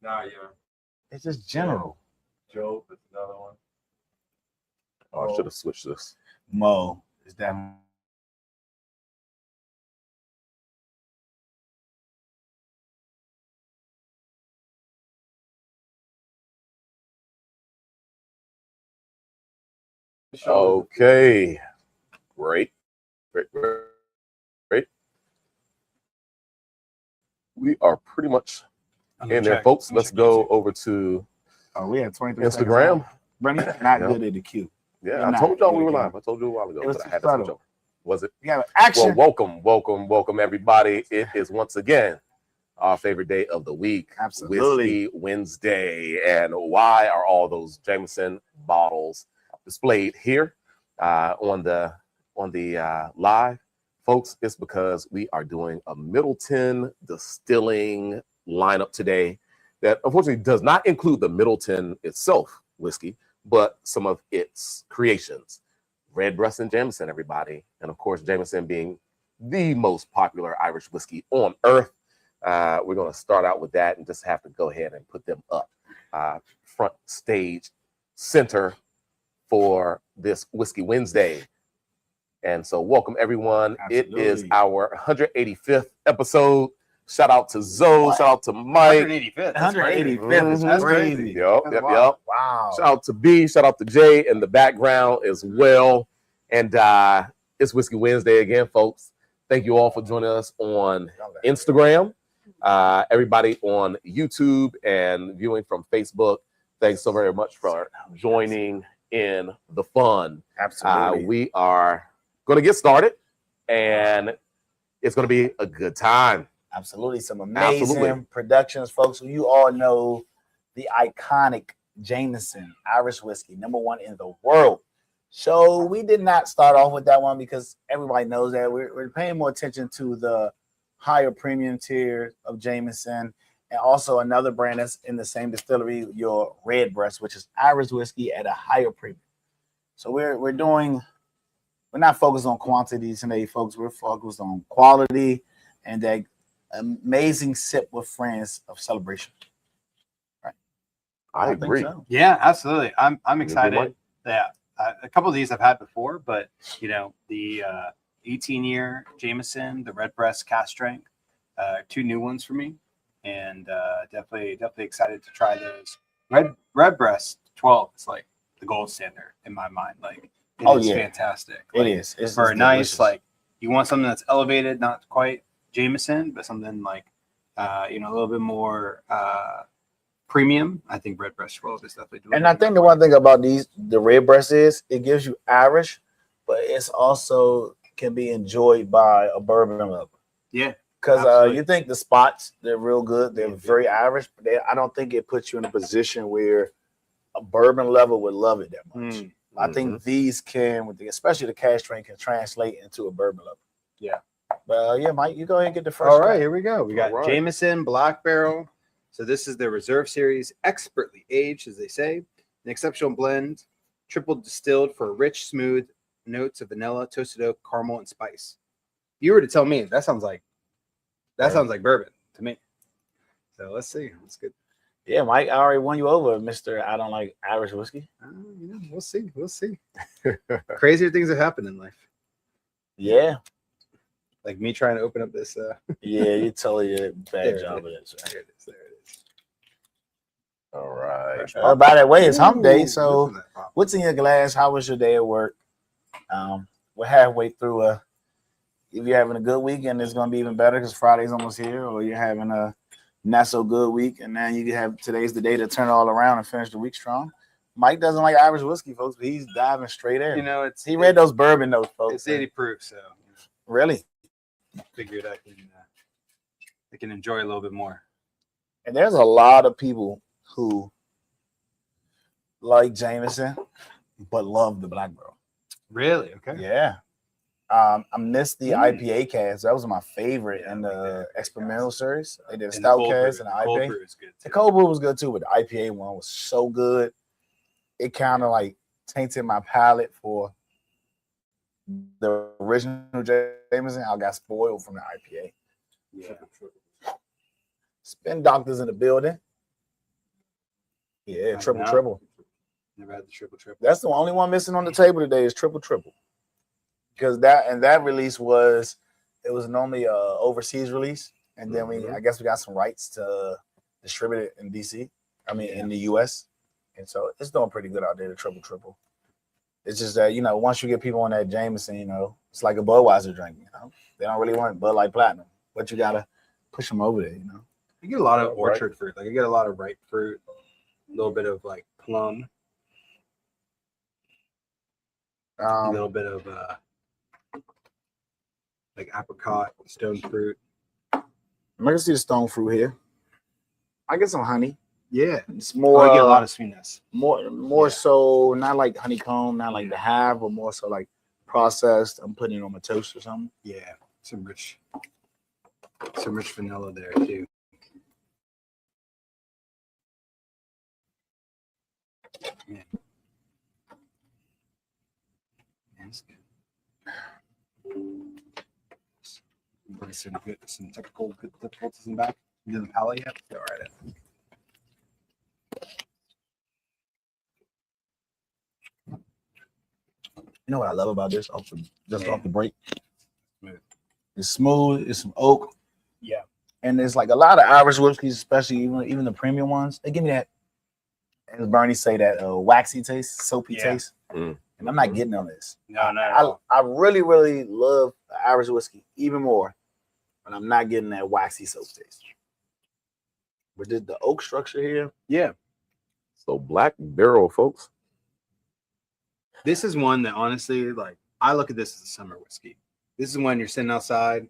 Nah, yeah. It's just general. Joe, that's another one. Oh, I should have switched this. Mo is that. Okay. Great. We are pretty much in there, folks. Let's go over to we had 23 Instagram. Bernie, not good at the queue. Yeah, I told y'all we were live. I told you a while ago, but I had to switch over. Was it? Yeah, action. Well, welcome, everybody. It is once again our favorite day of the week, Absolutely. Whiskey Wednesday. And why are all those Jameson bottles displayed here on the live, folks? It's because we are doing a Midleton distilling lineup today that unfortunately does not include the Midleton itself whiskey, but some of its creations. Redbreast and Jameson, everybody. And of course, Jameson being the most popular Irish whiskey on earth. We're going to start out with that and just have to go ahead and put them up front stage center for this Whiskey Wednesday. And so welcome, everyone. Absolutely. It is our 185th episode. Shout out to Zoe. Shout out to Mike. 185th. 185th. That's crazy. Yep. Wow. Shout out to B. Shout out to Jay in the background as well. And it's Whiskey Wednesday again, folks. Thank you all for joining us on Instagram. Everybody on YouTube and viewing from Facebook. Thanks so very much for joining in the fun. Absolutely. We are going to get started, and it's going to be a good time. Absolutely. Some amazing productions, folks. You all know the iconic Jameson Irish whiskey, #1 in the world. So we did not start off with that one because everybody knows that we're paying more attention to the higher premium tier of Jameson, and also another brand that's in the same distillery, your Redbreast, which is Irish whiskey at a higher premium. So we're not focused on quantity today, folks. We're focused on quality and that amazing sip with friends of celebration. Right? I agree. So. Yeah, absolutely. I'm excited. Yeah, a couple of these I've had before, but you know the 18-year Jameson, the Redbreast cask-strength, 2 new ones for me, and definitely excited to try those. Redbreast 12 is like the gold standard in my mind. Like it is fantastic. It is. It's very nice. Like you want something that's elevated, not quite Jameson, but something like a little bit more premium. I think Redbreast 12 is definitely doing. And I think the one thing about the Redbreast is it gives you Irish, but it's also can be enjoyed by a bourbon lover. Yeah, because you think the spots, they're real good, they're very Irish, but I don't think it puts you in a position where a bourbon lover would love it that much. I think these can, especially the cask-strength, can translate into a bourbon lover. Yeah. But yeah, Mike, you go ahead and get the first. All right, here we go. We got Jameson Black Barrel. So this is the Reserve Series, expertly aged, as they say. An exceptional blend, triple distilled for rich, smooth notes of vanilla, toasted oak, caramel, and spice. If you were to tell me, that sounds like bourbon to me. So let's see. That's good. Yeah, Mike, I already won you over, Mr. I don't like Irish whiskey. We'll see. We'll see. Crazier things have happened in life. Yeah. Like me trying to open up this. Yeah, you totally did a bad job of it. There it is. There it is. All right. By the way, it's hump day. So what's in your glass? How was your day at work? We're halfway through if you're having a good weekend, it's going to be even better because Friday's almost here, or you're having a not so good week, and then you have today's the day to turn it all around and finish the week strong. Mike doesn't like Irish whiskey, folks, but he's diving straight in. You know, he read those bourbon notes, folks. It's 80 proof, so really figured I can enjoy a little bit more. And there's a lot of people who like Jameson but love the Black Barrel. Really? Okay. Yeah. I missed the IPA cast. That was my favorite in the experimental series. They did a stout cast and an IPA. Cold brew is good too. The cold brew was good too, but the IPA one was so good. It kind of like tainted my palate for the original Jameson. I got spoiled from the IPA. Yeah. Spin doctors in the building. Yeah, I triple know. triple. Never had the triple. That's the only one missing on the table today is triple triple. Because that release was normally a overseas release, and then I guess we got some rights to distribute it in DC. I mean in the US, and so it's doing pretty good out there. The triple triple. It's just that once you get people on that Jameson, it's like a Budweiser drink. They don't really want Bud Light Platinum, but you gotta push them over there. You get a lot of orchard fruit. Like I get a lot of ripe fruit, a little bit of like plum, a little bit of like apricot, stone fruit. I can see the stone fruit here. I get some honey. Yeah, it's more. I get a lot of sweetness. More so, not like honeycomb, not like the hive, but more so like processed. I'm putting it on my toast or something. Yeah, some rich vanilla there too. Yeah. That's good. Some technical difficulties in the back. You did the palate yet? Go right in. You know what I love about this? Off the break. It's smooth. It's some oak. Yeah. And there's like a lot of Irish whiskeys, especially even the premium ones. They give me that, as Bernie say, that waxy taste, soapy taste. And I'm not getting on this. No. I really, really love the Irish whiskey even more, but I'm not getting that waxy soap taste. But the oak structure here. Yeah. So black barrel, folks. This is one that honestly, like, I look at this as a summer whiskey. This is when you're sitting outside.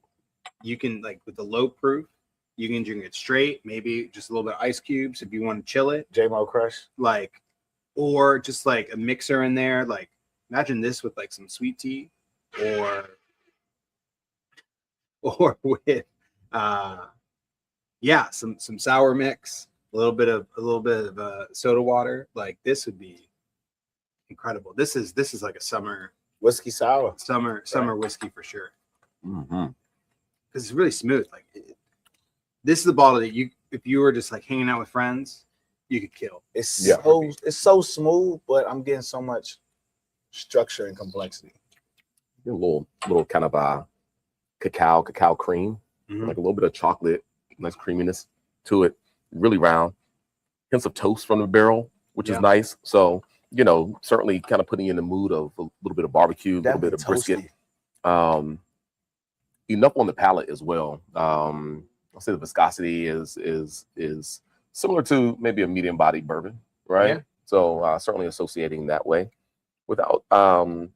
You can, like, with the low proof, you can drink it straight, maybe just a little bit of ice cubes if you want to chill it. J-Mo Crush. Like, or just like a mixer in there. Like, imagine this with like some sweet tea or with some sour mix, a little bit of soda water. Like, this would be incredible. This is like a summer whiskey sour. Summer whiskey for sure. Mm-hmm. Because it's really smooth. Like, this is the bottle that if you were just like hanging out with friends, you could kill. It's so smooth, but I'm getting so much structure and complexity. A little kind of cacao cream, like a little bit of chocolate, nice creaminess to it. Really round. Hints of toast from the barrel, which is nice. So, certainly kind of putting you in the mood of a little bit of barbecue, a little bit of brisket. Enough on the palate as well. I'll say the viscosity is similar to maybe a medium bodied bourbon, right? Yeah. So certainly associating that way without some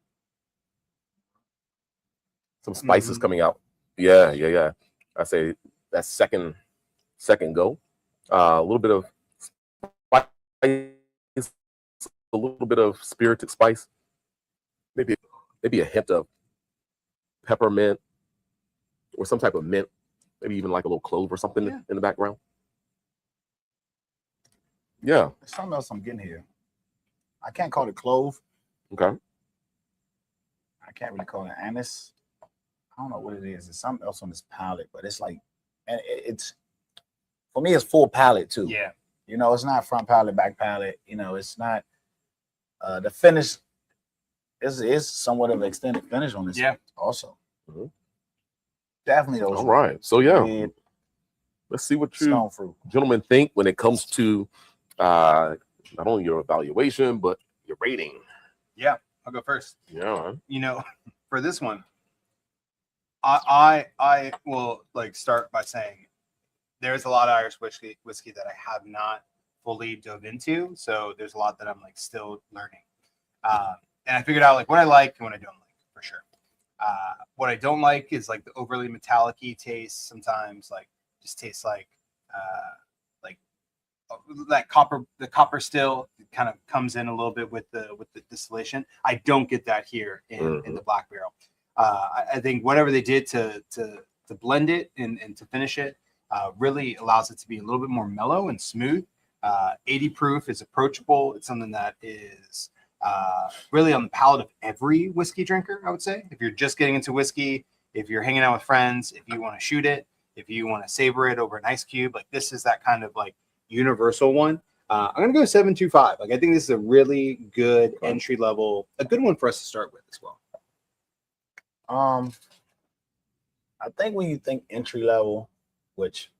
spices coming out. Yeah. I say that second go. A little bit of spice, a little bit of spirited spice, maybe a hint of peppermint or some type of mint, maybe even like a little clove or something in the background. Yeah. There's something else I'm getting here. I can't call it clove. Okay. I can't really call it anise. I don't know what it is. It's something else on this palate, but it's like, and it's, for me, it's full palate too. Yeah. It's not front palate, back palate. It's not, the finish is somewhat of an extended finish on this. Yeah. Also. Mm-hmm. Definitely those. All right. So let's see what you gentlemen think when it comes to not only your evaluation but your rating. Yeah, I'll go first. Yeah. For this one, I will like start by saying there's a lot of Irish whiskey that I have not fully dove into, so there's a lot that I'm like still learning. And I figured out like what I like and what I don't like for sure. What I don't like is like the overly metallic-y taste. Sometimes like just tastes like that copper still kind of comes in a little bit with the distillation. I don't get that here in the black barrel. I think whatever they did to blend it and to finish it really allows it to be a little bit more mellow and smooth. 80 proof is approachable. It's something that is really on the palate of every whiskey drinker, I would say. If you're just getting into whiskey, if you're hanging out with friends, if you want to shoot it, if you want to savor it over an ice cube, like this is that kind of like universal one. I'm gonna go 7.25. Like I think this is a really good entry level, a good one for us to start with as well. I think when you think entry level, which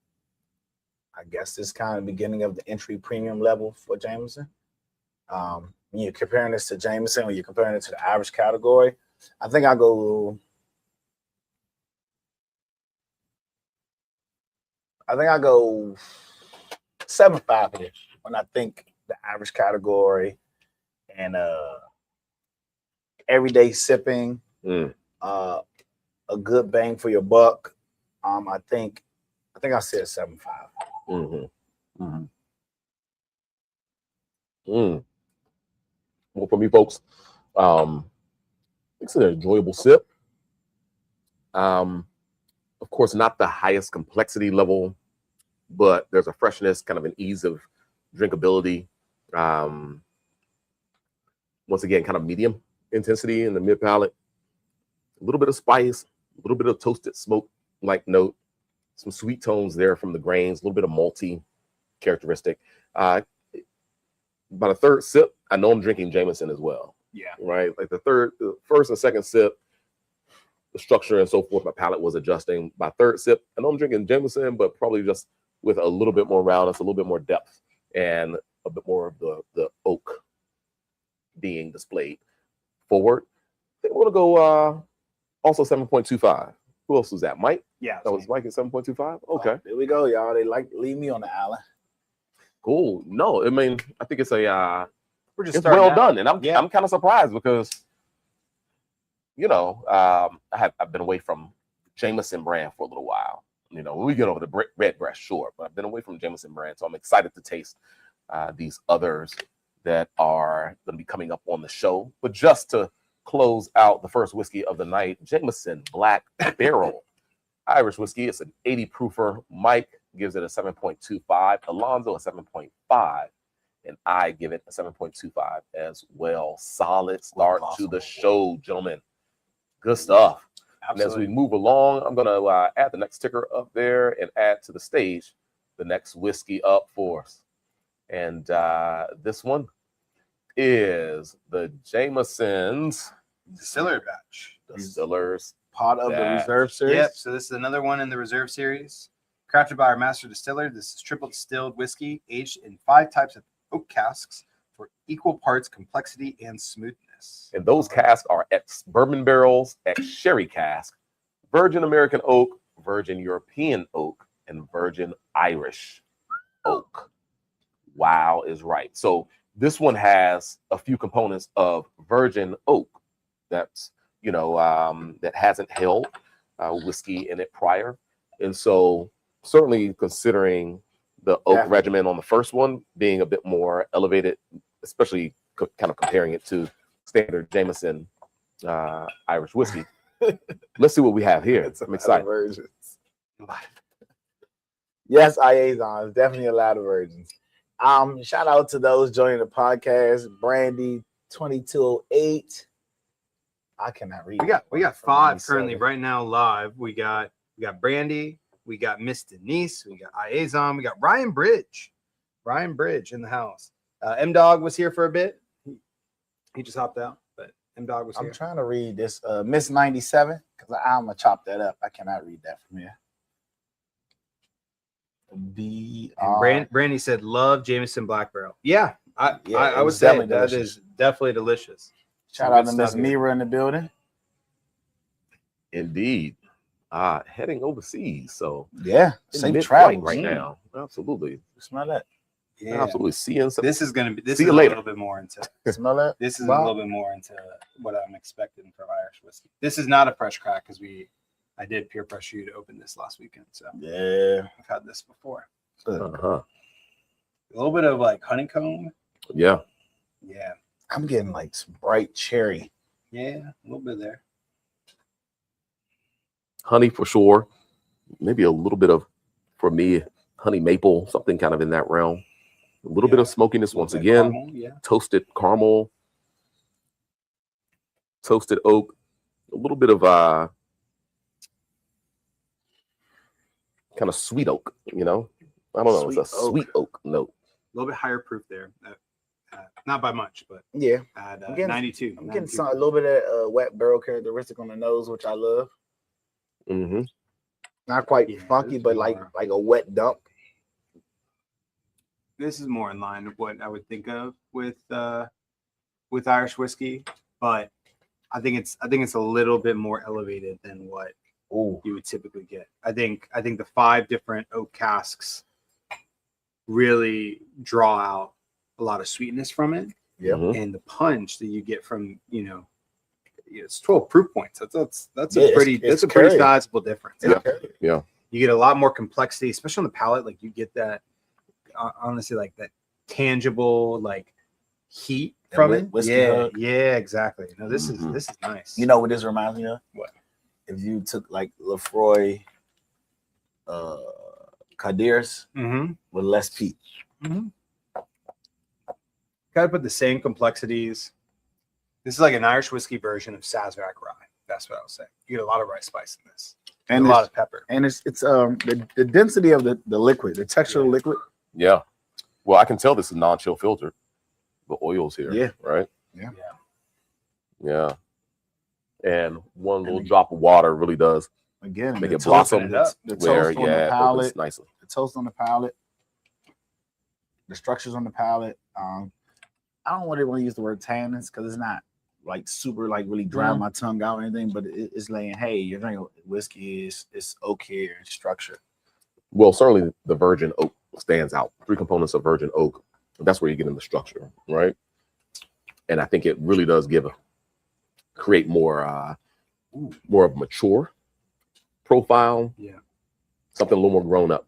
I guess this kind of beginning of the entry premium level for Jameson. When you're comparing this to Jameson, when you're comparing it to the average category, I think I go 7.5 here when I think the average category and everyday sipping, a good bang for your buck. I think I said 7.5. Well, for me, folks, it's an enjoyable sip. Of course, not the highest complexity level, but there's a freshness, kind of an ease of drinkability. Once again, kind of medium intensity in the mid palate. A little bit of spice, a little bit of toasted smoke-like note, some sweet tones there from the grains, a little bit of malty characteristic. About a third sip, I know I'm drinking Jameson as well. Yeah. Right? Like the first and second sip, the structure and so forth, my palate was adjusting. By third sip, I know I'm drinking Jameson, but probably just with a little bit more roundness, a little bit more depth, and a bit more of the oak being displayed forward. I think we're going to go also 7.25. Who else was that? Mike? Yeah. That was Mike at 7.25? Okay. There we go, y'all. They like leave me on the island. Cool. No, I mean, I think it's we're just it's well starting out. done, and I'm kind of surprised because I've been away from Jameson brand for a little while. When we get over the Redbreast, sure, but I've been away from Jameson brand, so I'm excited to taste these others that are going to be coming up on the show. But just to close out the first whiskey of the night, Jameson Black Barrel Irish whiskey. It's an 80 proofer. Mike gives it a 7.25. Alonzo a 7.5. And I give it a 7.25 as well. Solid start to the show, gentlemen. Good stuff. Absolutely. And as we move along, I'm going to add the next ticker up there and add to the stage the next whiskey up for us. And this one is the Jameson's Distiller batch. Distillers. Part of the reserve series. Yep. So this is another one in the reserve series. Crafted by our master distiller. This is triple distilled whiskey aged in 5 types of oak casks for equal parts complexity and smoothness. And those casks are ex-bourbon barrels, ex-sherry cask, virgin American oak, virgin European oak, and virgin Irish oak. Wow is right. So this one has a few components of virgin oak that's, that hasn't held whiskey in it prior. And so certainly considering the oak regimen on the first one being a bit more elevated, especially kind of comparing it to standard Jameson Irish whiskey. Let's see what we have here. I'm excited. Yes, IA's definitely a lot of virgins. Shout out to those joining the podcast. Brandy 2208. I cannot read. We got 5 currently right now live. We got Brandy, we got Miss Denise, we got Iazon, we got Ryan Bridge in the house. M Dog was here for a bit. He just hopped out, but M Dog was here. I'm trying to read this Miss 97 because I'm gonna chop that up. I cannot read that from here. Brandy said, "Love Jameson Black Barrel." Yeah, I would say that delicious. Is definitely delicious. Shout out to Miss Mira in the building. Indeed. Heading overseas. So yeah, safe travel right now. Absolutely. Smell that. Yeah, absolutely. This is a little bit more into smell that. This is a little bit more into what I'm expecting from Irish whiskey. This is not a fresh crack because I did peer pressure you to open this last weekend. So yeah, I've had this before. Uh-huh. A little bit of like honeycomb. Yeah. Yeah. I'm getting like some bright cherry. Yeah, a little bit there. Honey for sure. Maybe a little bit of, for me, honey maple, something kind of in that realm. A little bit of smokiness once again. Caramel, toasted caramel, toasted oak, a little bit of kind of sweet oak, I don't know. It's a sweet oak note. A little bit higher proof there. Not by much, but Yeah, at I'm getting- 92. I'm getting a little bit of wet barrel characteristic on the nose, which I love. Mm-hmm. Not quite Yeah, funky, this but is like more- a wet dump. This is more in line with what I would think of with Irish whiskey, but I think it's a little bit more elevated than what Ooh, you would typically get. I think the 5 different oak casks really draw out a lot of sweetness from it, yeah. Mhm. and the punch that you get from it's 12 proof points. That's Yeah, a pretty it's pretty curry. sizable difference. Yeah. Okay. Yeah. You get a lot more complexity, especially on the palate. Like you get that honestly, like that tangible like heat That from whi- it. whiskey Yeah, hug. yeah, exactly. No, this Mhm. is nice. You know what this reminds me of? What? If you took like Lefroy, Cadirs Mm-hmm. with less peat. Got to put the same complexities. This is like an Irish whiskey version of Sazerac rye. That's what I was saying. You get a lot of rice spice in this, and a lot of pepper. And it's the density of the liquid, the texture of the liquid. Yeah. Well, I can tell this is non-chill filtered. The oils here. Yeah. Right. Yeah. Yeah. And one little then- drop of water really does Again, make the it toast- blossom. it up. The Where toast on the it opens palate, nicely. the toast on the palate, the structures on the palate. I don't really want to use the word tannins because it's not like super like really drying my tongue out or anything, but it's laying, hey, you're drinking whiskey, it's oak here and structure. Well, certainly the virgin oak stands out. 3 components of virgin oak. That's where you get in the structure, right? And I think it really does create more of a mature profile. Yeah. Something a little more grown up.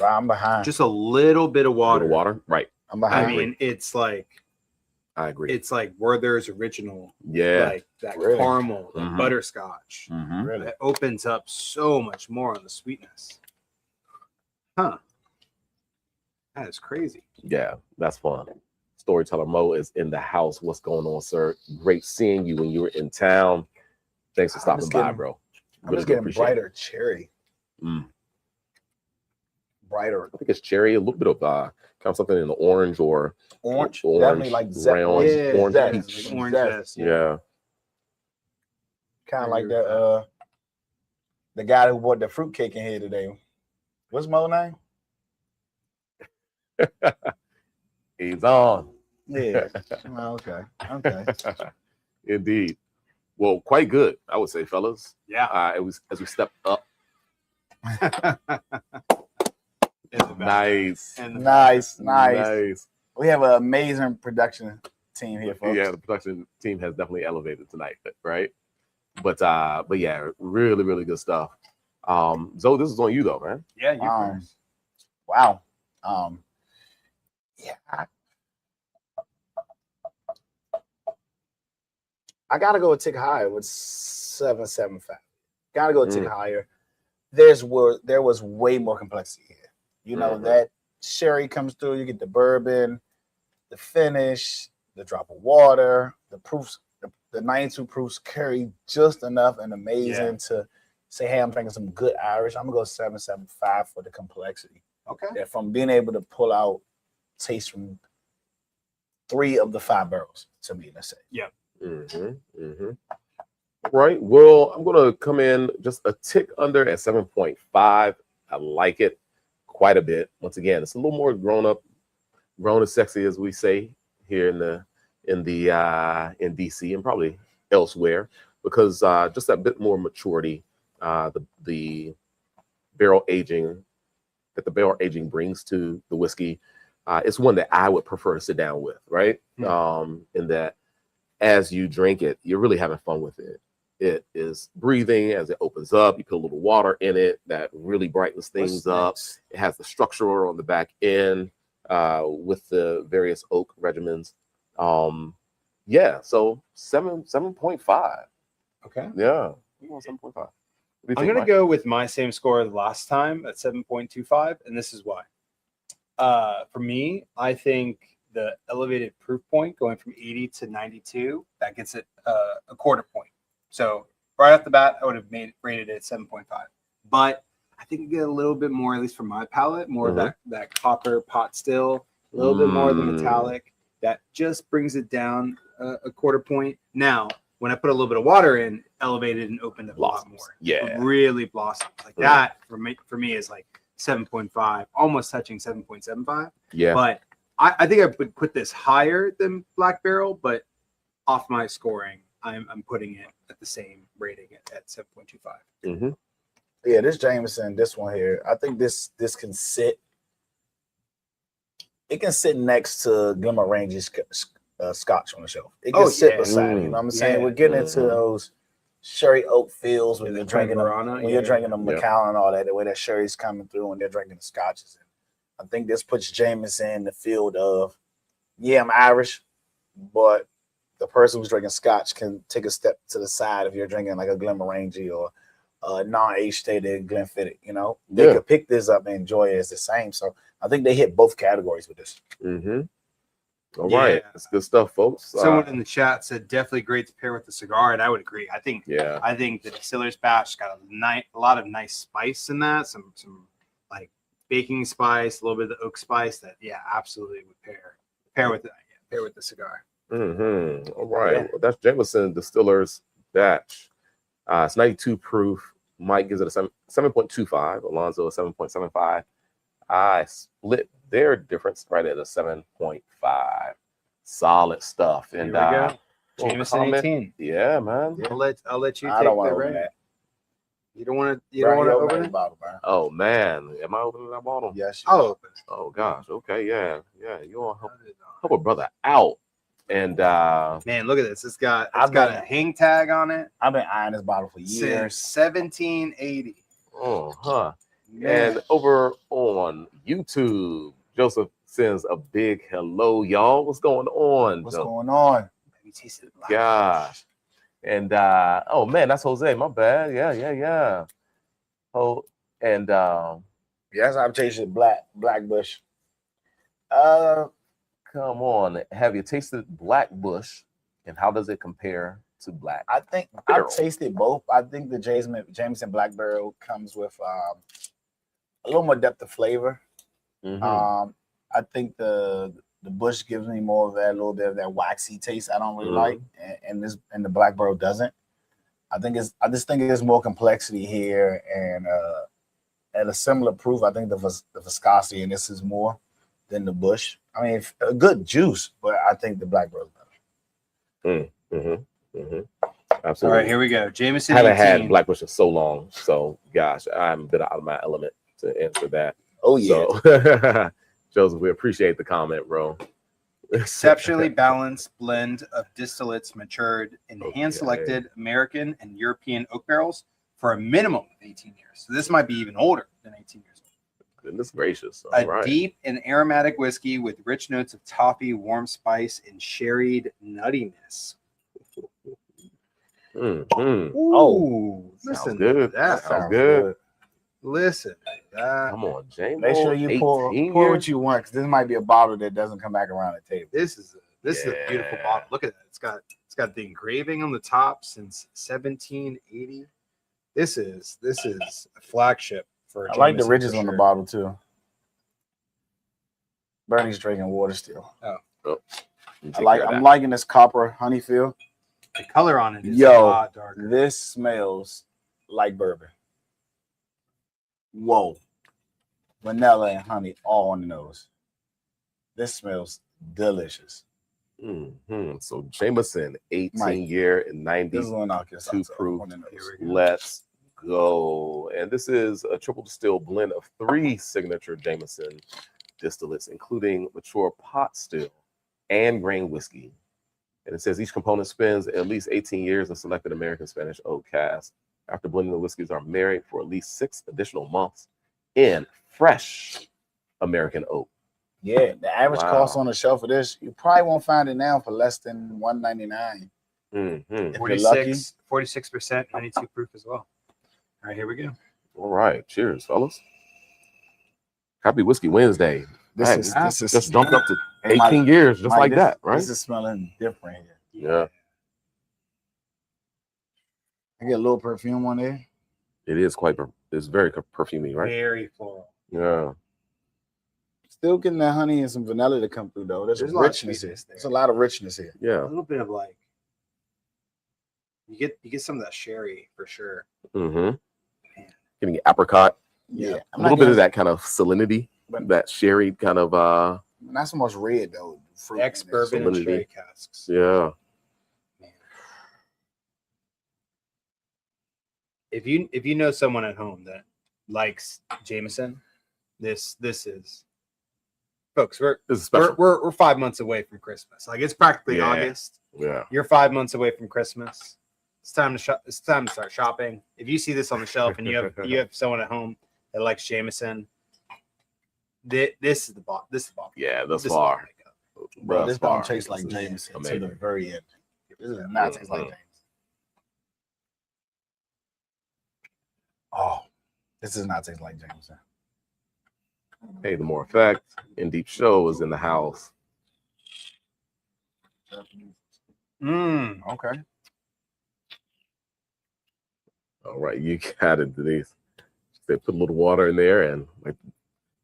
I'm behind. Just a little bit of water. Water. Water. Right. I'm I behind. mean, it's like Werther's original, Yeah. like that Really? caramel, that Mhm. butterscotch. Mhm. really. It opens up so much more on the sweetness. Huh. That is crazy. Yeah. That's fun. Storyteller Mo is in the house. What's going on, sir? Great seeing you when you were in town. Thanks for I'm stopping just by, getting- bro. I'm Really just do getting appreciate it. brighter cherry. Brighter I think it's cherry, a little bit of kind of something in the orange or orange. Orange, Definitely like brown, orange, orange zest, peach. Orange zest. zest. yeah. Kind I of like agree with that. The guy who bought the fruitcake in here today. What's Mo's name? He's on. Yeah. Well, okay. Indeed. Well, quite good, I would say, fellas. Yeah. It was as we stepped up. In the back. Nice. In the Nice. Nice. We have an amazing production team here, folks. Yeah, the production team has definitely elevated tonight, right? But yeah, really, really good stuff. Zoe, this is on you though, man. Yeah, you first. Wow. Yeah. I gotta go a tick higher with 7.75. Gotta go a tick higher. There was way more complexity here. You know, that sherry comes through, you get the bourbon, the finish, the drop of water, the proofs, the 92 proofs carry just enough and amazing to say, hey, I'm drinking some good Irish. I'm gonna go 7.75 for the complexity. Okay. Yeah, from being able to pull out taste from 3 of the 5 barrels, to me, let's say. Yeah. Right. Well, I'm gonna come in just a tick under at 7.5. I like it quite a bit. Once again, it's a little more grown up, grown and sexy, as we say here in DC and probably elsewhere, because just that bit more maturity, the barrel aging that the barrel aging brings to the whiskey. It's one that I would prefer to sit down with, right? In that as you drink it, you're really having fun with it. It is breathing as it opens up. You put a little water in it that really brightens things up. It has the structure on the back end with the various oak regimens. Yeah, so 7.5. Okay. Yeah, 7.5. I'm going to go with my same score the last time at 7.25, and this is why. For me, I think the elevated proof point going from 80 to 92, that gets it a quarter point. So right off the bat, I would have rated it at 7.5. But I think you get a little bit more, at least for my palate, more of that copper pot still, a little bit more of the metallic. That just brings it down a quarter point. Now, when I put a little bit of water in, elevated and opened up Blossoms. a lot more. Yeah. Really blossomed. Like that for me is like 7.5, almost touching 7.75. Yeah. But I think I would put this higher than Black Barrel, but off my scoring, I'm putting it at the same rating at 7.25. Mm-hmm. Yeah, this Jameson, this one here, I think this can sit. It can sit next to Glenmorangie Scotch on the shelf. It can sit beside it. You know what I'm saying? Yeah. We're getting into those sherry oak feels when you're drinking them, Guarana, when you're drinking the Macallan and all that. The way that sherry's coming through when they're drinking the scotches. I think this puts Jameson in the field of, yeah, I'm Irish, but the person who's drinking scotch can take a step to the side if you're drinking like a Glenmorangie or non-age stated Glenfiddich. You know, they could pick this up and enjoy it as the same. So I think they hit both categories with this. Mm-hmm. All right, that's good stuff, folks. Someone in the chat said definitely great to pair with the cigar, and I would agree. I think the Distiller's batch got a lot of nice spice in that, some like baking spice, a little bit of the oak spice that absolutely would pair with the cigar. Mm-hmm. All right, well, that's Jameson Distiller's batch. It's 92 proof. Mike gives it a 7.25. Alonzo a 7.75. I split their difference right at a 7.5. Solid stuff. And Jameson 18. Yeah, man. I'll let you I take don't want the to open red. that. You don't want to open it? Bottle, bro. Oh man, am I opening that bottle? Yes. I'll open it. Oh gosh. Okay. Yeah. You want to help a brother out. And man, look at this. It's got a hang tag on it. I've been eyeing this bottle for years. Since 1780. Oh, huh. Man. And over on YouTube, Joseph sends a big hello, y'all. What's going on? What's going on? Let me taste it. Gosh. And oh man, that's Jose. My bad. Yeah. Oh, and yes, I've tasted Blackbush. Come on. Have you tasted Blackbush? And how does it compare to Black? I think Barrel? I've tasted both. I think the Jameson Black Barrel comes with a little more depth of flavor. Mm-hmm. I think the Bush gives me more of that, a little bit of that waxy taste I don't really like, and the Black Barrel doesn't. I just think there's more complexity here, and at a similar proof, I think the viscosity in this is more than the Bush. I mean, a good juice, but I think the Black Barrel is better. Absolutely. All right, here we go. Jameson. I haven't 18. had Blackbush in so long, so gosh, I'm a bit out of my element to answer that. Oh yeah. So, Joseph, we appreciate the comment, bro. Exceptionally balanced blend of distillates matured in hand-selected American and European oak barrels for a minimum of 18 years. So this might be even older than 18 years old. Goodness gracious. All right. Deep and aromatic whiskey with rich notes of toffee, warm spice, and sherried nuttiness. Oh, listen good. to that. Sounds good. Listen to that. Come on, James. Make sure you pour what you want, because this might be a bottle that doesn't come back around the table. This is a beautiful bottle. Look at that. It's got the engraving on the top since 1780. This is a flagship for. I like the ridges on the bottle too. Bernie's drinking water still. I'm liking this copper honey feel. The color on it is a lot darker. This smells like bourbon. Whoa. Vanilla and honey all on the nose. This smells delicious. So Jameson, 18-year and 92 proof. Let's go. And this is a triple distilled blend of 3 signature Jameson distillates, including mature pot still and grain whiskey. And it says each component spends at least 18 years in selected American Spanish oak casks. After blending, the whiskeys are married for at least 6 additional months in fresh American oak. Yeah, the average cost on the shelf of this, you probably won't find it now for less than $1.99. 46%, 92 proof as well. All right, here we go. All right, cheers, fellas. Happy Whiskey Wednesday. This is just jumped up to 18 years, just like that, right? This is smelling different here. Yeah. I get a little perfume on there. It is it's very perfumey, right? Very floral. Yeah. Still getting that honey and some vanilla to come through though. There's a a lot of richness here. sweetness there. There's a lot of richness here. Yeah. A little bit of like you get some of that sherry for sure. Mm-hmm. Getting apricot. Yeah, A little bit of that kind of salinity, that sherry kind of not so much red though. Fruit Ex bourbon and salinity. sherry casks. yeah. Man. If you know someone at home that likes Jameson, this is folks. This is special. We're 5 months away from Christmas. Like it's practically Yeah. August. Yeah. You're 5 months away from Christmas. It's time to shop. It's time to start shopping. If you see this on the shelf and you have someone at home that likes Jameson, this is the ball. This is the ball. Yeah, thus This is far. the makeup. Bro, Thus this far. don't taste like This is Jameson to amazing. the very end. This does not taste like Mhm. Jameson. Oh, this does not taste like Jameson. Hey, the more effect and deep show is in the house. Okay. All right, you got it, Denise. They put a little water in there and like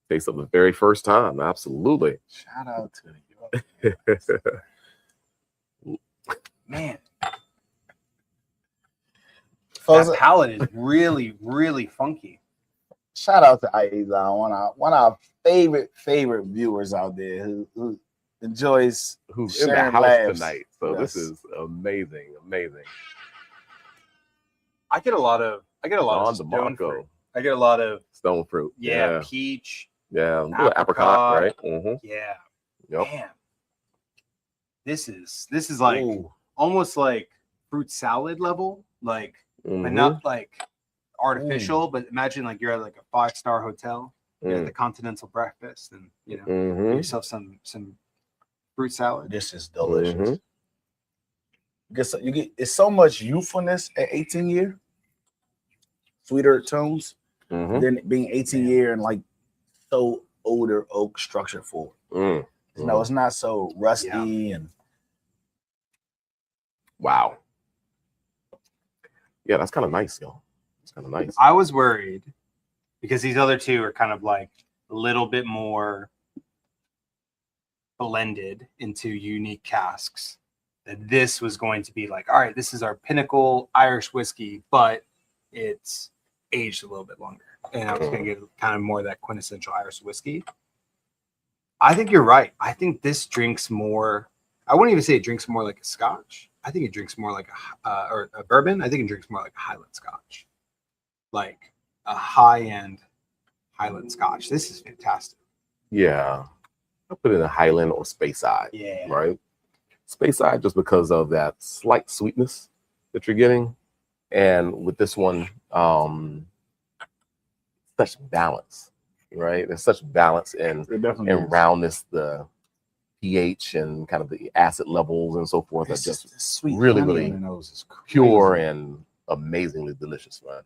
taste of the very first time. Absolutely. Shout out to you. Man, Folks, that palate is really, really funky. shout out to Aiza, one of our favorite viewers out there who enjoys Who's in the sharing house laughs. tonight. So Yes. this is amazing. I get a lot of Don stone DeMarco, fruit. I get a lot of stone fruit. yeah, peach. Yeah. A little apricot, right? Yeah. Yep. Man. This is like Ooh. almost like fruit salad level, like but Mhm. not like artificial, but imagine like you're at like a 5-star hotel, you're at Mm. the continental breakfast, and you know, get Mhm. yourself some fruit salad. This is delicious. Mhm. You get it's so much youthfulness at 18 year, sweeter tones Mhm. than being 18 year and like so older oak structure forward. Mm. No, it's not so rusty and Wow. Yeah, that's kind of nice, yo. It's kind of nice. I was worried because these other two are kind of like a little bit more blended into unique casks. That this was going to be like, all right, this is our pinnacle Irish whiskey, but it's aged a little bit longer. And I was going to get kind of more of that quintessential Irish whiskey. I think you're right. I think this drinks more. I wouldn't even say it drinks more like a scotch. I think it drinks more like or a bourbon. I think it drinks more like a Highland scotch, like a high-end Highland scotch. This is fantastic. Yeah. I put it in a Highland or Speyside. Yeah. Right? Speyside just because of that slight sweetness that you're getting. And with this one, such balance, right? There's such balance in it definitely and roundness, the pH and kind of the acid levels and so forth are just sweet really, honey really on the nose is pure crazy. and amazingly delicious, man.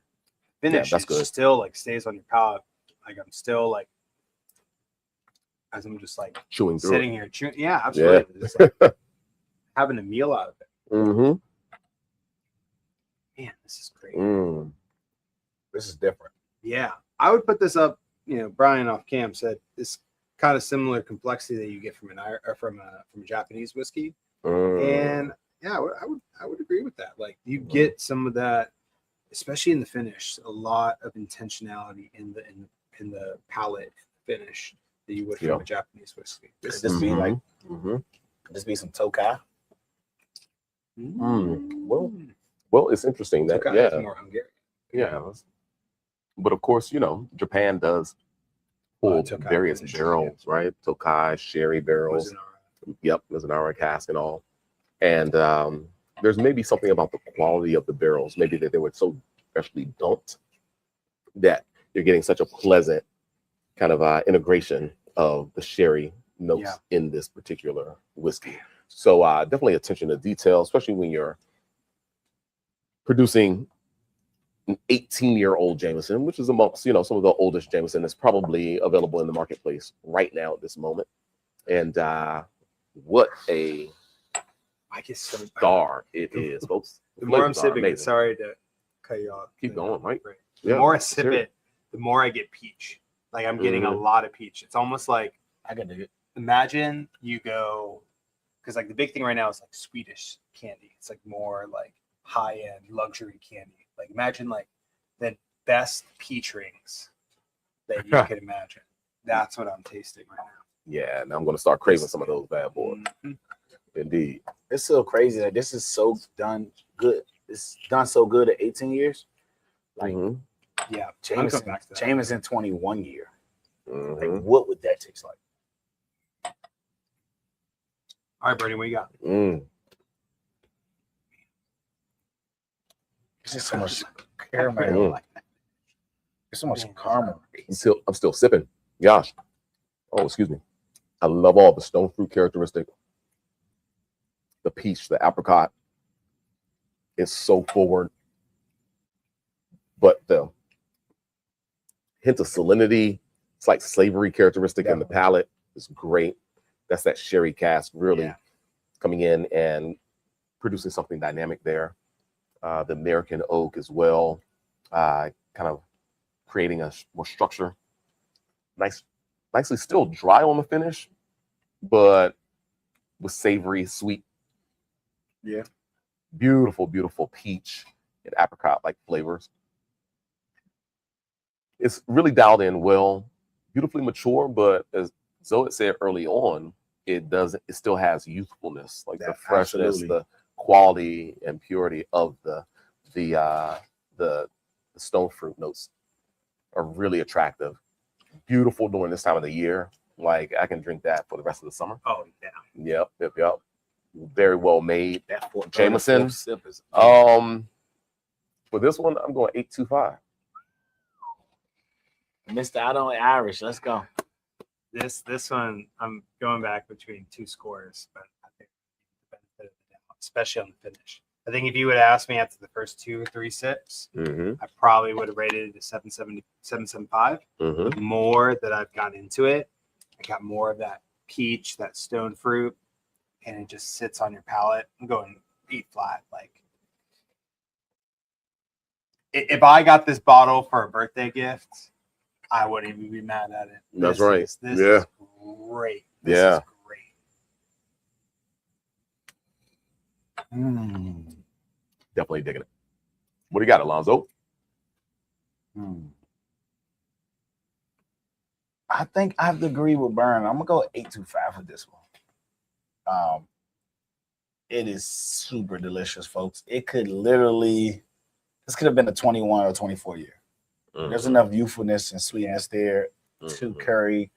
Finish that's is good. still like stays on your palate. Like I'm still like, as I'm just like Chewing through sitting here chewing. Yeah, absolutely. Just like having a meal out of it. it. Mm-hmm. Man, this is great. Mm. This is different. Yeah, I would put this up. You know, Brian off cam said this kind of similar complexity that you get from from a Japanese whiskey, and yeah, I would agree with that. Like you get some of that, especially in the finish, a lot of intentionality in the palate finish that you would from a Japanese whiskey. Could this be like could this be some Tokai? Well, it's interesting that Tokai is more Hungarian. But of course, you know, Japan does pull Tokai various finishes, barrels, right? Tokai, sherry barrels. Yep, there's an hour cask and all. And there's maybe something about the quality of the barrels, maybe that they were so freshly dumped that you're getting such a pleasant kind of integration of the sherry notes in this particular whiskey. So definitely attention to detail, especially when you're producing an 18-year-old Jameson, which is amongst, you know, some of the oldest Jameson that's probably available in the marketplace right now at this moment. And what a star it is, folks. The more I'm Flavors are sipping, amazing. sorry to cut you off. Keep going, right? The more I sip it, the more I get peach. Like I'm getting a lot of peach. It's almost like I can do it. Imagine you go, because like the big thing right now is like Swedish candy. It's like more like high end luxury candy. Like imagine like the best peach rings that you could imagine. That's what I'm tasting right now. Yeah, now I'm going to start craving some of those bad boys. Mm-hmm. Indeed. It's so crazy that this is so done good. It's done so good at 18 years. Like Yeah, I'm coming back to that. Jameson 21 year. Mhm. Like, what would that taste like? All right, Brady, what you got? Mm. There's just so much caramel. There's so much caramel. I'm still sipping. Gosh. Oh, excuse me. I love all the stone fruit characteristic. The peach, the apricot is so forward. But the hint of salinity, it's like savory characteristic in the palate is great. That's that sherry cask really coming in and producing something dynamic there. The American oak as well, kind of creating a more structure. Nicely still dry on the finish, but with savory, sweet. Yeah. Beautiful, beautiful peach and apricot-like flavors. It's really dialed in well, beautifully mature, but as Zoe said early on, it still has youthfulness, like the freshness, the quality and purity of the stone fruit notes are really attractive. Beautiful during this time of the year. Like I can drink that for the rest of the summer. Oh yeah. Yep. Very well made. That Jameson. Sip is For this one, I'm going 8.25. missed out on Irish. Let's go. This one, I'm going back between two scores, but I think the benefit of the doubt, especially on the finish. I think if you would ask me after the first 2 or 3 sips, I probably would have rated it a 7.70, 7.75. The more that I've got into it, I got more of that peach, that stone fruit, and it just sits on your palate. I'm going 8 flat. Like, if I got this bottle for a birthday gift, I wouldn't even be mad at it. That's right. This is great. This is great. Definitely digging it. What do you got, Alonzo? I think I have to agree with Burn. I'm gonna go 8.25 for this one. It is super delicious, folks. It could literally, this could have been a 21 or 24 year. There's enough youthfulness and sweetness there to carry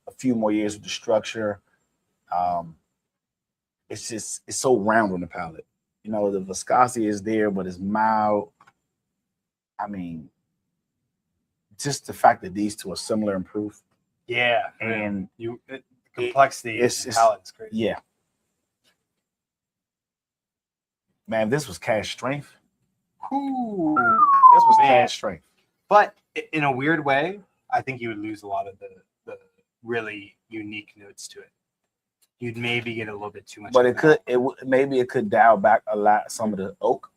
a few more years with the structure. It's so round on the palate. You know, the viscosity is there, but it's mild. I mean, just the fact that these two are similar in proof. Yeah, and the complexity in the palate is crazy. Yeah, man, this was cask-strength. This was cask-strength. But in a weird way, I think you would lose a lot of the really unique notes to it. You'd maybe get a little bit too much. But maybe it could dial back a lot some of the oak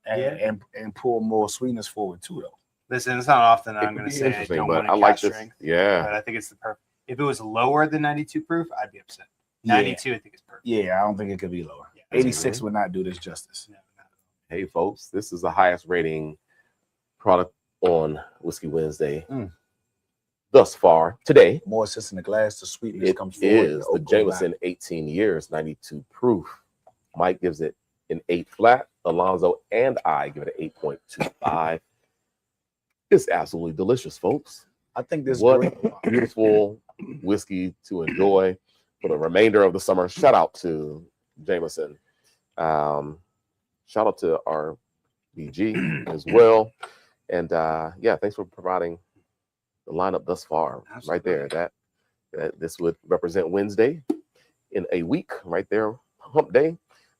and pull more sweetness forward too, though. Listen, it's not often I'm going to say I don't want to like this. strength. Yeah, but I think it's the perfect. If it was lower than 92 proof, I'd be upset. 92, I think it's perfect. Yeah, I don't think it could be lower. 86 would not do this justice. No. Hey, folks, this is the highest rating product on Whiskey Wednesday thus far today. More sits in the glass, the sweetness comes forward. It is the Jameson 18 years, 92 proof. Mike gives it an 8 flat. Alonzo and I give it an 8.25. It's absolutely delicious, folks. I think this beautiful whiskey to enjoy for the remainder of the summer. Shout out to Jameson. Shout out to our BG as well. And thanks for providing the lineup thus far. Absolutely. Right there. That this would represent Wednesday in a week, right there, hump day.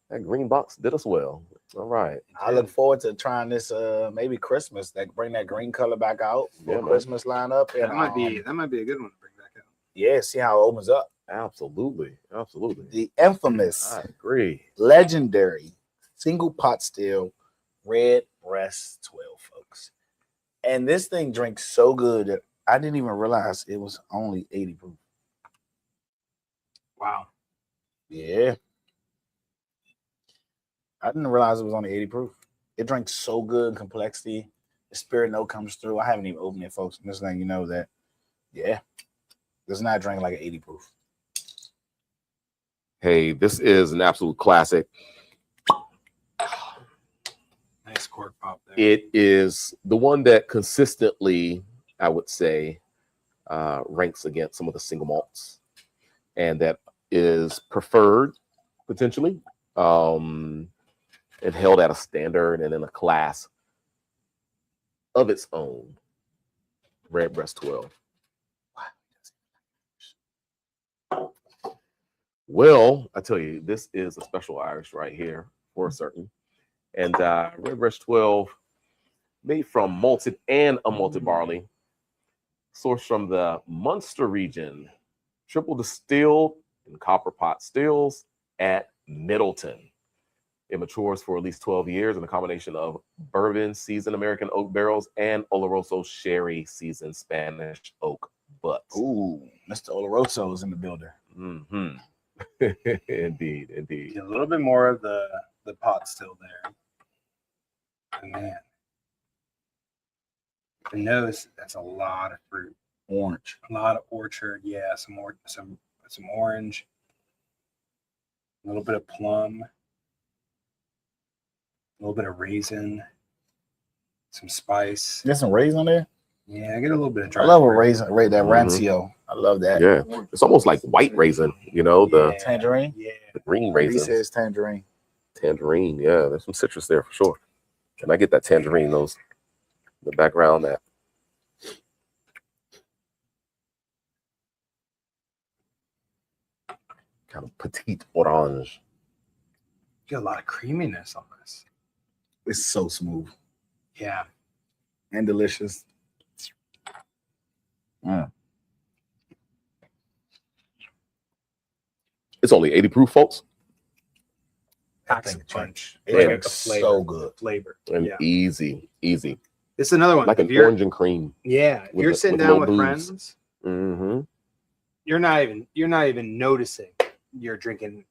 That green box did us well. All right. I look forward to trying this maybe Christmas. Bring that green color back out for Christmas lineup. And that might be a good one to bring back out. Yeah, see how it opens up. Absolutely. The infamous, I agree, legendary single pot still Redbreast 12, folks. And this thing drinks so good that I didn't even realize it was only 80 proof. Wow. Yeah. I didn't realize it was only 80 proof. It drinks so good in complexity. The spirit note comes through. I haven't even opened it, folks. I'm just letting you know that, yeah, does not drink like an 80 proof. Hey, this is an absolute classic. Nice cork pop there. It is the one that consistently, I would say, ranks against some of the single malts, and that is preferred potentially, and held at a standard and in a class of its own. Redbreast 12. Well, I tell you, this is a special Irish right here for certain. And Redbreast 12, made from malted and unmalted barley, sourced from the Munster region, triple-distilled in copper pot stills at Midleton. It matures for at least 12 years in a combination of bourbon seasoned American oak barrels and Oloroso sherry seasoned Spanish oak butts. Ooh, Mr. Oloroso is in the building. Mm-hmm. Indeed, indeed. A little bit more of the pot still there. And man, the nose, that's a lot of fruit. Orange. A lot of orchard. Yeah, some orange. A little bit of plum. A little bit of raisin. Some spice. You got some raisin on there? Yeah, I get a little bit of dry. I love a fruit. raisin, right? That rancio. I love that. Yeah, it's almost like white raisin, you know, the Yeah, Tangerine? Yeah. green He raisin. says tangerine. Tangerine, yeah, there's some citrus there for sure. And I get that tangerine, those the background, that kind of petite orange. You get a lot of creaminess on this. It's so smooth Yeah. and delicious. It's only 80 proof, folks, Packs think a punch. It Yeah. drinks so good. Flavor. and Yeah. easy. This is another one. Like If an you're- orange and cream. Yeah. If with you're the- sitting with down no with booze. friends, Mm-hmm. you're not even noticing you're drinking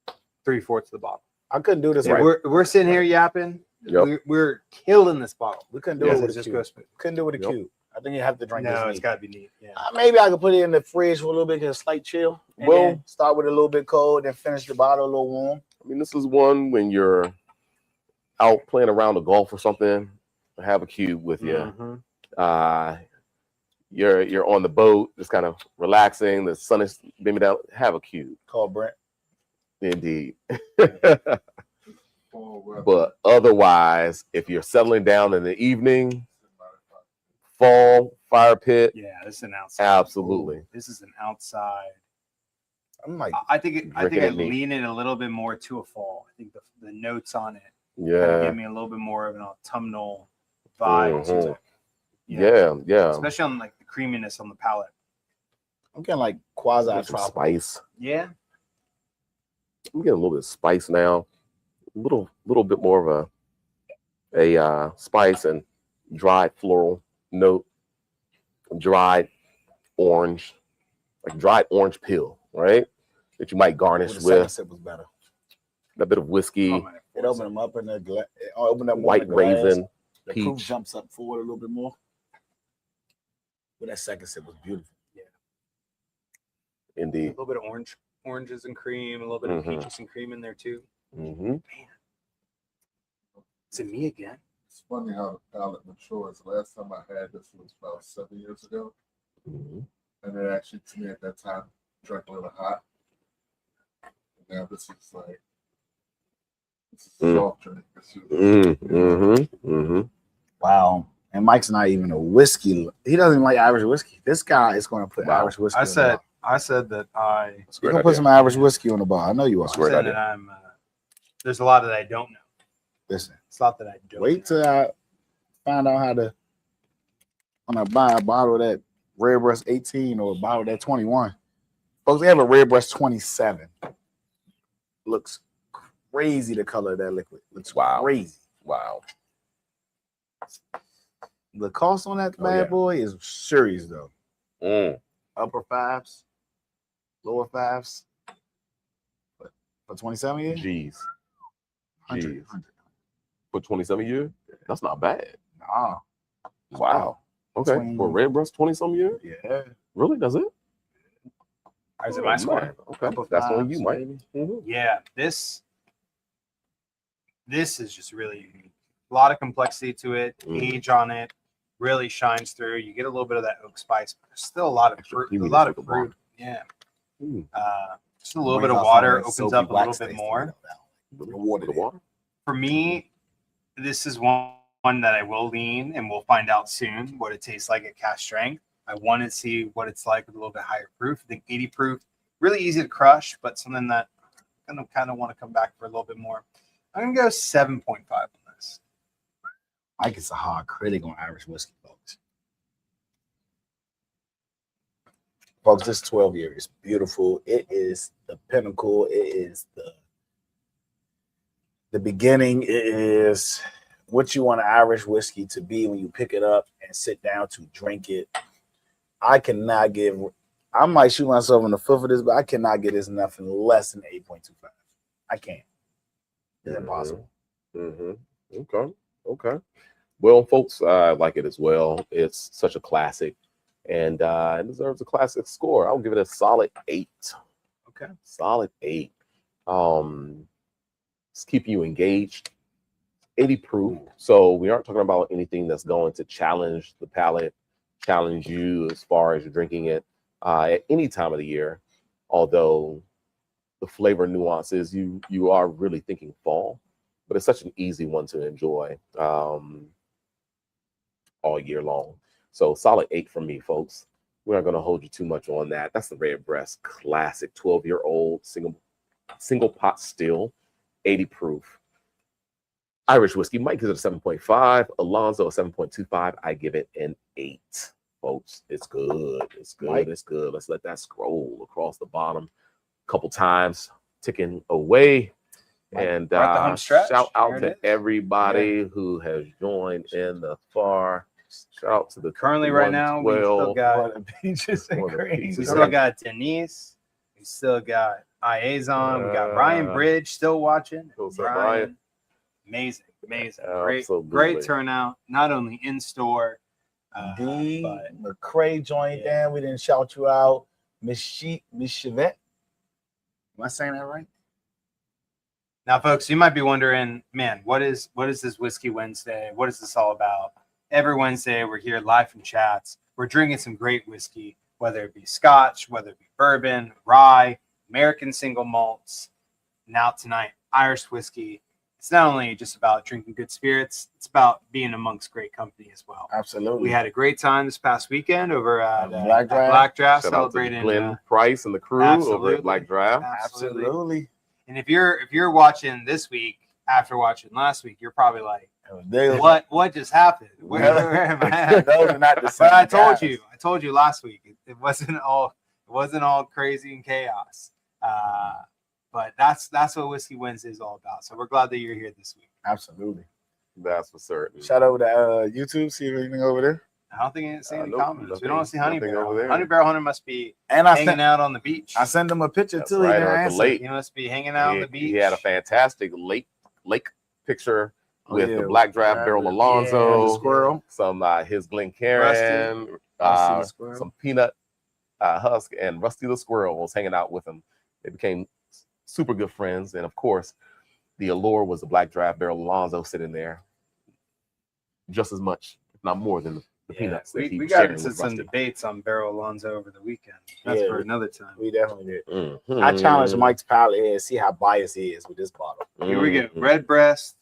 3/4 of the bottle. I couldn't do this Right. right. We're sitting here yapping. Yep. We're killing this bottle. We couldn't do Yeah. it Because with it a just cube. goes smooth. Couldn't do it with a Yep. cube. I think you have to drink No, this it's neat. got to be neat. Yeah. Maybe I could put it in the fridge for a little bit, get a slight chill. And Well- then start with a little bit cold, then finish the bottle a little warm. I mean, this is one when you're out playing around the golf or something, have a cube with you. Mhm. You're on the boat, just kind of relaxing. The sun is beaming down. Have a cube, Call Brent. indeed. Fall weather. But otherwise, if you're settling down in the evening, fall, fire pit, Yeah, this is an outside. absolutely. This is an outside. I'm like, I think I Drinking it neat. lean it a little bit more to a fall. I think the notes on it kind of Yeah, give me a little bit more of an autumnal vibe to Mhm. it. You know, yeah. especially on like the creaminess on the palate. I'm getting like quasi There's some tropical. spice. Yeah, I'm getting a little bit of spice now. A little bit more of a spice and dried floral note. Dried orange, like dried orange peel, right? That you might garnish The second with sip was better. a bit of whiskey, oh, man. It opened them up in the glass. It opened up more white in the glass. raisin, The proof peach. jumps up forward a little bit more. But that second sip was beautiful. a Indeed. little bit of oranges and cream, a little bit of Mhm. peaches and cream in there too. Mm-hmm. Is it me again? It's funny how the palate matures. The last time I had this was about 7 years ago. Mm-hmm. And it actually, to me at that time, drank a little hot. And now this is like, this is a soft drink. This is- Mm-hmm. Mm-hmm. Wow. And Mike's not even a whiskey. He doesn't even like Irish whiskey. This guy is going to put Wow. Irish whiskey I on the said bar. that I That's a You're great going to put idea. some Irish whiskey on the bar. I know you are. That's great said idea. that I'm. There's a lot that I don't know. Listen, It's a lot that I don't. wait know. till I find out how to, when I buy a bottle of that Redbreast 18 or a bottle of that 21. Folks, they have a Redbreast 27. Looks crazy the color of that liquid. Looks Wow. crazy. Wow. The cost on that Oh, bad yeah. boy is serious though. Mm. Upper fives, lower fives. 27 years? Jeez. 100. Jeez. For 27 years? That's not bad. Nah. Wow. Okay. For Redbreast, 20-some years? Yeah. Really? That's it? Is it my score? Man. Okay. Couple That's on fives, you, Mike. maybe. Mhm. Yeah, this is just really unique. A lot of complexity to it. Age on it really shines through. You get a little bit of that oak spice, but there's still a lot of fruit. A lot of fruit. Yeah. Just a little bit of water opens up a little bit more. The water. For me, this is one that I will lean, and we'll find out soon what it tastes like at cask strength. I want to see what it's like with a little bit higher proof. I think 80 proof, really easy to crush, but something that I'm gonna kind of want to come back for a little bit more. I'm gonna go 7.5 on this. Mike is a hard critic on Irish whiskey, folks. Folks, this 12 year is beautiful. It is the pinnacle. It is the beginning. It is what you want an Irish whiskey to be when you pick it up and sit down to drink it. I cannot give, I might shoot myself in the foot for this, but I cannot get this nothing less than 8.25. I can't. It's impossible. Okay. Well, folks, I like it as well. It's such a classic, and it deserves a classic score. I'll give it a solid 8. Okay. Solid 8. It's keeping you engaged. 80 proof. So we aren't talking about anything that's going to challenge the palate, challenge you as far as you're drinking it at any time of the year. Although the flavor nuances, you are really thinking fall, but it's such an easy one to enjoy all year long. So solid 8 from me, folks. We're not going to hold you too much on that. That's the Redbreast classic 12-year-old single pot still, 80 proof. Irish whiskey. Mike gives it a 7.5. Alonzo a 7.25. I give it an 8, folks. It's good. It's good. Mike. It's good. Let's let that scroll across the bottom a couple times, ticking away. And we're at the home stretch. Shout out There to it is. everybody who has joined in the far. Shout out to the Currently right now, we still got peaches and What a cream. peach. we still got Denise. We still got Iazon. We got Ryan Bridge still watching. What's up, Ryan? Amazing. Absolutely. Great turnout, not only in store, D. but McCrae joined in. We didn't shout you out. Miss Chevette. Am I saying that right? now, folks, you might be wondering, man, what is this Whiskey Wednesday? What is this all about? Every Wednesday, we're here live from chats. We're drinking some great whiskey, whether it be Scotch, whether it be bourbon, rye, American single malts. Now tonight, Irish whiskey. It's not only just about drinking good spirits, it's about being amongst great company as well. Absolutely. We had a great time this past weekend over at Black Draft. Black Draft, Shout out to celebrating Glenn Price and the crew over at Black Draft. Absolutely. And if you're watching this week after watching last week, you're probably like, They- what just happened? Where am I at? Those are not the same But I guys. told you last week it wasn't all crazy and chaos. But that's what Whiskey Wednesday is all about. So we're glad that you're here this week. Absolutely. That's for certain. Shout out to YouTube. See anything over there. I don't think I see any Nope, comments. We don't see Honey nothing Barrel. over there. Honey Barrel Hunter must be And I hanging out on the beach. sent them a picture That's too. right, He didn't at the answer. lake. He must be hanging out on the beach. He had a fantastic lake picture with yeah, the Black Draft Barrel yeah, Alonzo, the squirrel. some his Glencairn, Rusty the squirrel. some peanut husk, and Rusty the squirrel was hanging out with him. They became super good friends, and of course, the allure was the Black Draft Barrel Alonzo sitting there, just as much, if not more, than the peanuts that he we was got sharing into with some Rusty. debates on Barrel Alonzo over the weekend. That's Yeah, for another time. We definitely did. Mhm. I challenged Mike's palate here and see how biased he is with this bottle. Here we go. Mhm. Redbreast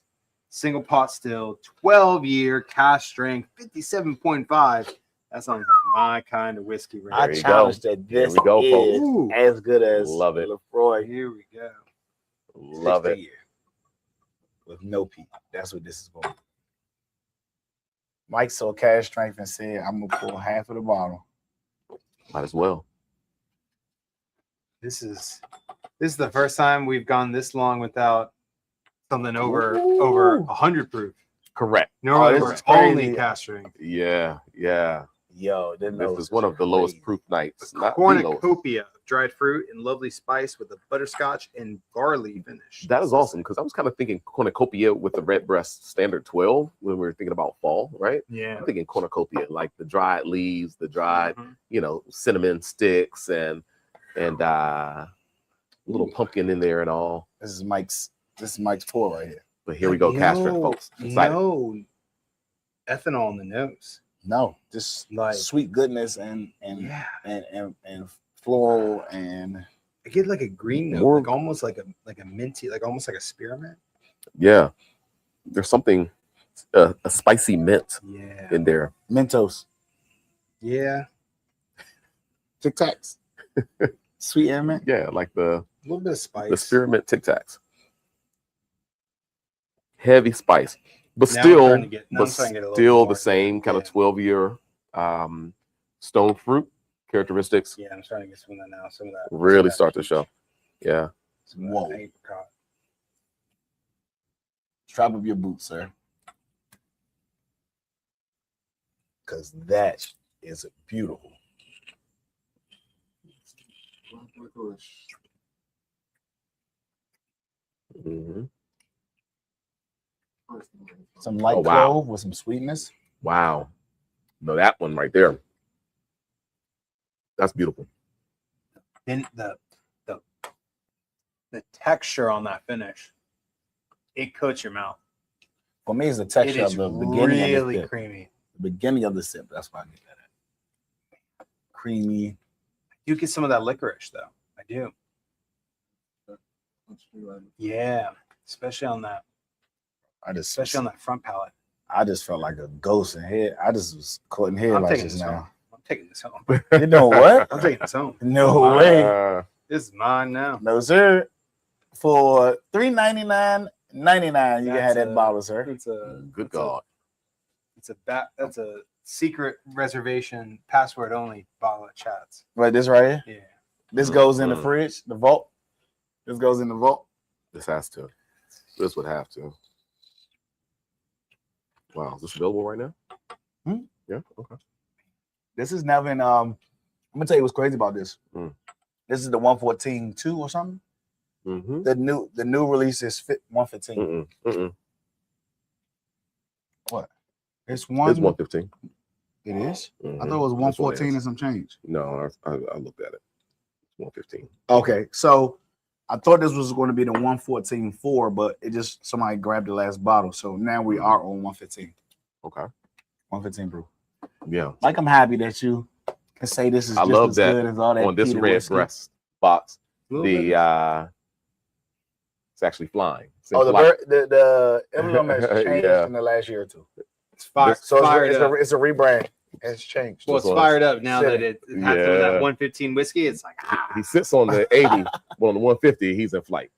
Single Pot Still, 12-year cask strength, 57.5. That sounds like my kind of whiskey right I There you challenged go. that There this we go, is folks. as good as Love it. Lefroy. Here we go. Love it. Year with no peak. That's what this is going to be. Mike saw cask strength and said, I'm going to pour half of the bottle. Might as well. This is the first time we've gone this long without something over 100 proof. Correct. Normally this we're is crazy. only cask strength. Yeah. Yo, This is one of the lowest proof nights. Not the lowest. Cornucopia dried fruit and lovely spice with a butterscotch and barley finish. That is awesome because I was kind of thinking cornucopia with the Redbreast Standard 12 when we were thinking about fall, right? Yeah. I'm thinking cornucopia, like the dried leaves, the dried, cinnamon sticks, and little pumpkin in there and all. This is Mike's pour right here. But here we go, cask-strength, folks. Excited. No ethanol in the nose. No, just Like sweet goodness and floral and I get like a green note, like almost like a minty, like almost like a spearmint. Yeah, there's something a spicy mint in there. Mentos. Yeah. Tic Tacs. Sweet and mint. Yeah, like a little bit of spice. The spearmint Tic Tacs. Heavy spice, but Now still the same kind of 12-year stone fruit characteristics. Yeah, I'm starting to get some of that now. Some of that really start to show. Yeah. Whoa. Strap up your boots, sir. Because that is beautiful. Mm-hmm. Some light clove with some sweetness. Wow. No, that one right there. That's beautiful. And the texture on that finish, it coats your mouth. For me, it's the texture of the beginning really of the sip. creamy. The beginning of the sip. That's why I get that. Creamy. You get some of that licorice though. I do. Yeah, especially on that. Especially on that front palate. I just felt like a ghost in here. I just was caught in here I'm like taking this this now. home. I'm taking this home. You know what? I'm taking this home. No way. This is mine now. No, sir. For $3.99.99, you can have that bottle, sir. It's a good God. That's a secret reservation, password only bottle of Chats. Right, this right here? Yeah. This goes in the fridge, the vault. This goes in the vault. This has to. This would have to. Wow, is this available right now? Yeah, okay. This is never in I'm gonna tell you what's crazy about this. This is the 114.2 or something. The new release is 115. What? It's 115. It is? I thought it was 114 and some change. No, I looked at it. 115. Okay, so I thought this was going to be the 114.4, but it just somebody grabbed the last bottle. So now we are on 115. Okay. 115 brew. Yeah. Like I'm happy that you can say this is I just love as that good as all that on this peated Redbreast whiskey. box. It's actually flying. Oh, the emblem has changed in the last year or two. It's fired. It's a rebrand. It's changed. Well, it's fired up now that it has that 115 whiskey. It's like he sits on the 80, but on the 150, he's in flight.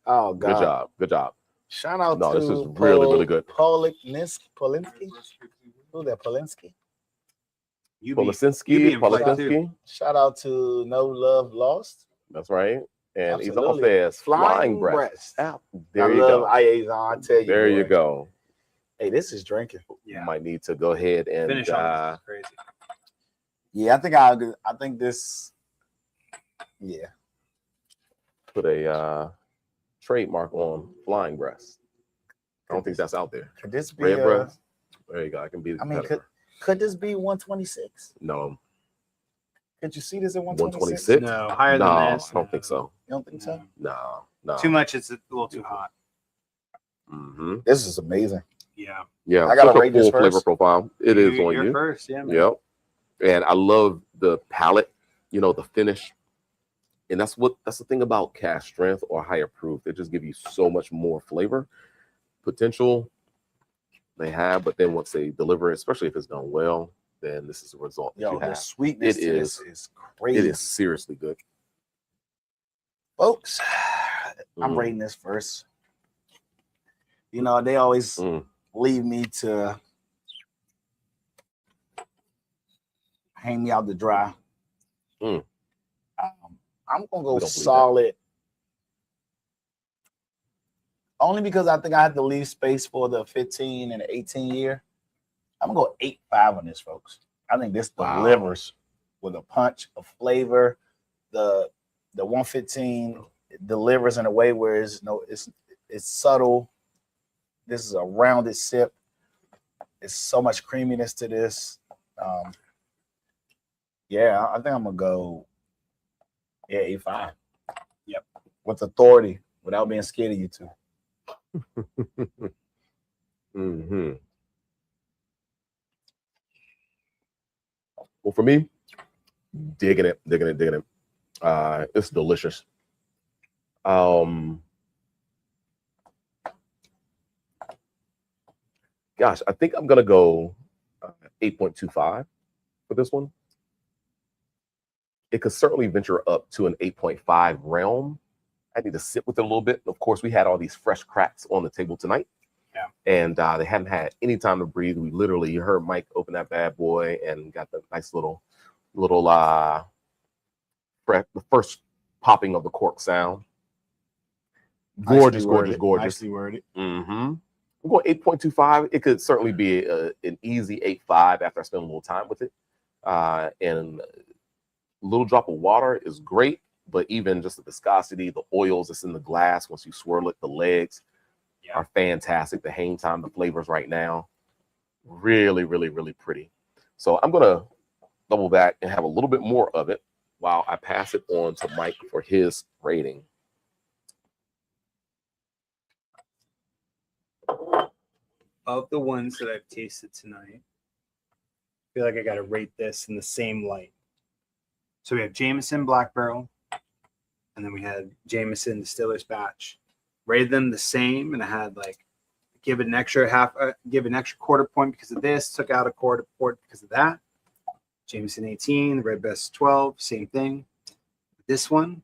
Oh God! Good job. Shout out to this is really good. Polinsky. Who's that? Polinsky. Polinsky. Shout out to No Love Lost. That's right. And he's also says Flying Breast. There you go. I tell you. There you go. Hey, this is drinking. You might need to go ahead and finish on this. Crazy. Yeah, I think this. Yeah. Put a trademark on Flying Breast. I don't think that's out there. Could this be Redbreast? There you go. I can be. Could this be 126? No. Could you see this at 126? No, higher than this. I don't think so. You don't think so? No. Too much. It's a little too hot. This is amazing. Yeah. I gotta rate this first. Flavor profile. It is on you. First, yeah. Man. Yep. And I love the palate. The finish. And that's the thing about cask-strength or higher proof. They just give you so much more flavor potential they have, but then once they deliver it, especially if it's done well, then this is the result that you have. The sweetness is crazy. It is seriously good. Folks, I'm rating this first. They always leave me to hang me out to dry. I'm gonna go solid. Only because I think I have to leave space for the 15 and the 18 year. I'm gonna go 8.5 on this, folks. I think this delivers with a punch of flavor. the 115 delivers in a way where it's subtle. This is a rounded sip. It's so much creaminess to this. Yeah, I think I'm gonna go 8.5. Yep. With authority, without being scared of you two. Mm-hmm. Well, for me, digging it. It's delicious. Gosh, I think I'm gonna go 8.25 for this one. It could certainly venture up to an 8.5 realm. I need to sit with it a little bit. Of course, we had all these fresh cracks on the table tonight. Yeah. And they hadn't had any time to breathe. We literally, you heard Mike open that bad boy and got the nice little the first popping of the cork sound. Gorgeous. Nicely worded. Mm-hmm. I'm going 8.25. It could certainly be an easy 8.5 after I spend a little time with it. And a little drop of water is great, but even just the viscosity, the oils that's in the glass, once you swirl it, the legs are fantastic. The hang time, the flavors right now, really, really, really pretty. So I'm going to double back and have a little bit more of it while I pass it on to Mike for his rating. Of the ones that I've tasted tonight, I feel like I got to rate this in the same light. So we have Jameson Black Barrel, and then we had Jameson Distiller's Batch. Rated them the same, and I had like give an extra quarter point because of this, took out a quarter point because of that. Jameson 18, the Redbreast 12, same thing. This one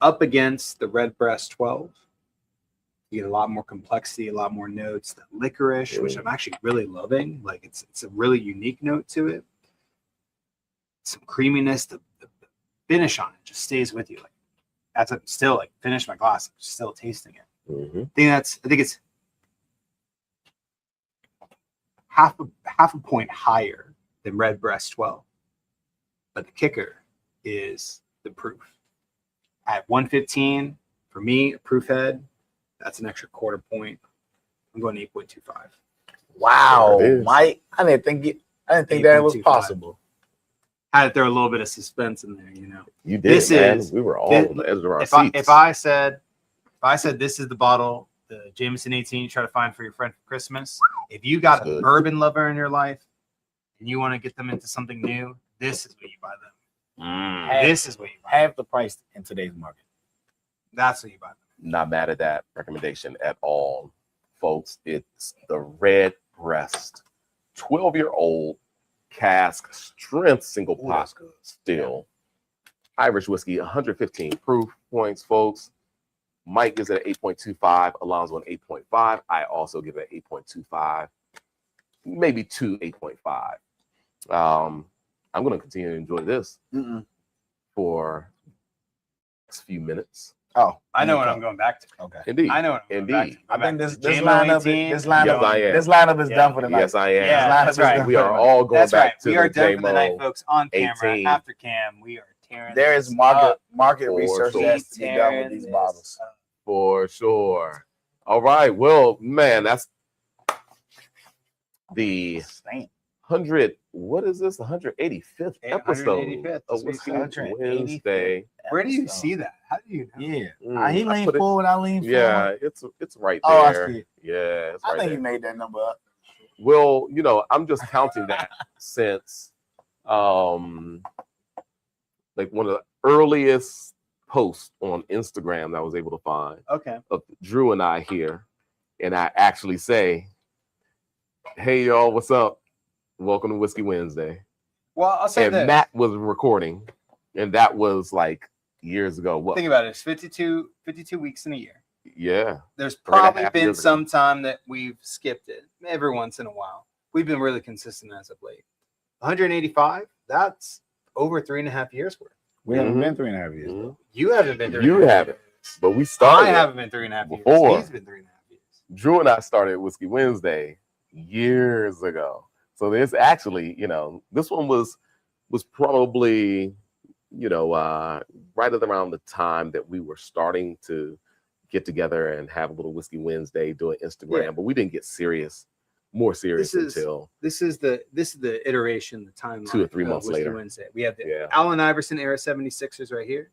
up against the Redbreast 12. You get a lot more complexity, a lot more notes. The licorice, which I'm actually really loving. Like it's a really unique note to it. Some creaminess. The finish on it just stays with you. Like that's still like finish my glass. I'm still tasting it. Mm-hmm. I think it's half a point higher than Redbreast 12. But the kicker is the proof. At 115, for me, a proof head. That's an extra quarter point. I'm going 8.25. Wow, Mike! I didn't think that was possible. Had to throw a little bit of suspense in there, you know. You did, man. We were all on the edge of our seats. If I said this is the bottle, the Jameson 18, you try to find for your friend for Christmas. If you got a bourbon lover in your life and you want to get them into something new, this is what you buy them. This is what you buy. Half the price in today's market. That's what you buy them. Not mad at that recommendation at all, folks. It's the Redbreast 12-year-old cask-strength single pot still. Irish whiskey, 115 proof points, folks. Mike gives it an 8.25. Alonzo an 8.5. I also give it an 8.25. Maybe 8.5. I'm going to continue to enjoy this for the next few minutes. Oh, I know what I'm going back to. Okay. Indeed. I know what I'm going back to. I think this lineup is done for the night. Yes, I am. Yeah, that's right. We are all going back to we are the done for the night, JMO folks. On camera, 18. after cam, we are tearing. There is market research that has to be done with these bottles. For sure. All right. Well, man, that's the 100. What is this? 185th episode 185th. of Whiskey Wednesday. Where do you see that? How do you know? Yeah. He leaned forward. I leaned forward. Yeah, it's right there. Oh, I see it. Yeah, it's right I think there. you made that number up. Well, you know, I'm just counting that since like one of the earliest posts on Instagram that I was able to find Okay. of Drew and I here. And I actually say, hey, y'all, what's up? Welcome to Whiskey Wednesday. Well, I'll say And this. Matt was recording, and that was like years ago. What? Think about it. It's 52 weeks in a year. Yeah. There's 3.5 probably been years ago. some time that we've skipped it every once in a while. We've been really consistent as of late. 185, that's over 3.5 years worth. We haven't been 3.5 years. Mhm. You haven't been 3.5 You years. haven't, but we started. I haven't been 3.5 years. before. He's been 3.5 years. Drew and I started Whiskey Wednesday years ago. So there's actually, you know, this one was was probably, you know, right at around the time that we were starting to get together and have a little Whiskey Wednesday, doing Instagram, Yeah. but we didn't get more serious until this is the iteration, the timeline. 2 or 3 of months Whiskey later. Wednesday. We have the Yeah. Allen Iverson era 76ers right here.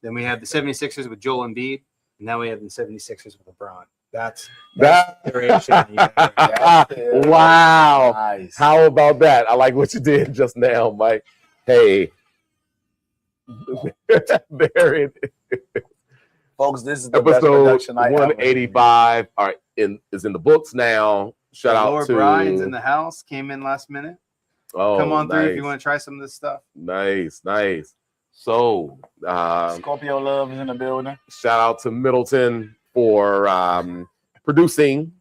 Then we have the 76ers with Joel Embiid. And now we have the 76ers with LeBron. That's that. the iteration. Wow. Nice. How about that? I like what you did just now, Mike. Hey. There it is. Folks, this is the best Episode production I ever. 185 is in the books now. Shout out Lord to Brian's in the house. Came in last minute. Oh, Come on through if you nice. want to try some of this stuff. Nice. So, Scorpio Love is in the building. shout out to Midleton for producing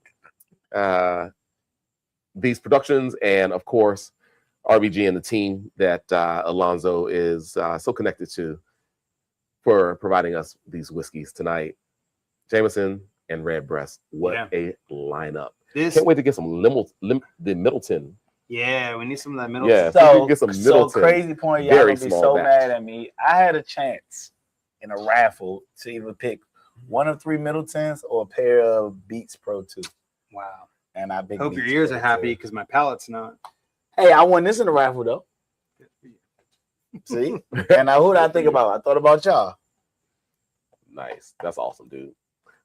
these productions, and of course, RBG and the team that Alonzo is so connected to for providing us these whiskeys tonight. Jameson and Redbreast. What a lineup! Can't wait to get some the Midleton. Yeah, we need some of that middle. Yeah. So, we can get some so Midleton, crazy point, y'all very gonna be small so batch. mad at me. I had a chance in a raffle to either pick one of 3 Middletons or a pair of Beats Pro 2. Wow. And I picked Hope your Beats ears Pro are happy 2. because my palate's not. Hey, I won this in the raffle though. See? And now who did I think about? I thought about y'all. Nice. That's awesome, dude.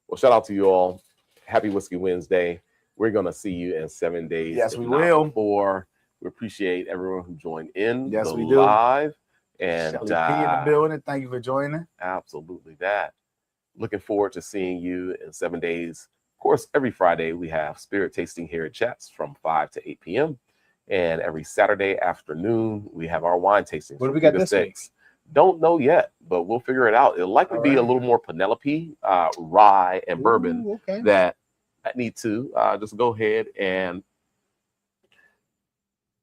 Well, shout out to you all. Happy Whiskey Wednesday. We're going to see you in 7 days. Yes, if we not will. before. We appreciate everyone who joined in. Yes, the we do. live. And Shelly P in the building. Thank you for joining. absolutely that. Looking forward to seeing you in 7 days. Of course, every Friday we have spirit tasting here at Chats from 5 to 8 p.m. And every Saturday afternoon we have our wine tasting. What do we got this week? Don't know yet, but we'll figure it out. It'll likely All be a right. little more Penelope, rye, and bourbon Ooh, okay. that I need to just go ahead and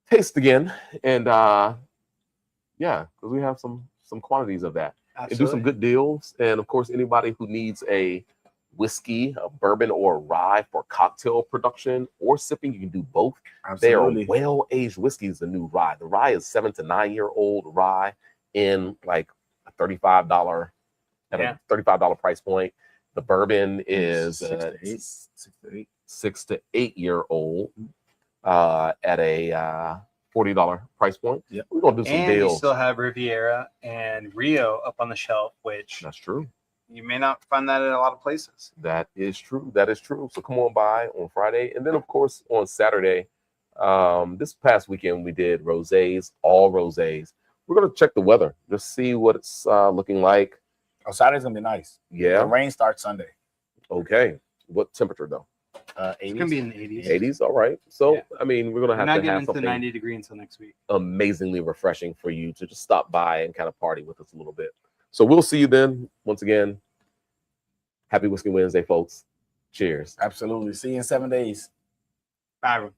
taste again. And yeah, because we have some quantities of that. And do some good deals. And of course, anybody who needs a whiskey, a bourbon, or a rye for cocktail production or sipping, you can do both. Absolutely. They are well-aged whiskeys, the new rye. The rye is 7 to 9 year old rye in like a $35 at a $35 price point. The bourbon is 6 to 8 year old at a $40 price point. Yep. We're gonna do some And you deals. still have Riviera and Rio up on the shelf, which That's true. you may not find that in a lot of places. That is true. That is true. So come on by on Friday. And then, of course, on Saturday, this past weekend, we did rosés, all rosés. We're going to check the weather, just see what it's looking like. Oh, Saturday's gonna be nice. The Yeah. rain starts Sunday. Okay. What temperature, though? It's 80s. gonna be in the 80s. 80s. All right. So, Yeah. I mean, we're going to We're have not to getting have into something 90 degree until next week. amazingly refreshing for you to just stop by and kind of party with us a little bit. So we'll see you then. Once again, happy Whiskey Wednesday, folks. Cheers. Absolutely. See you in 7 days. Bye, everyone.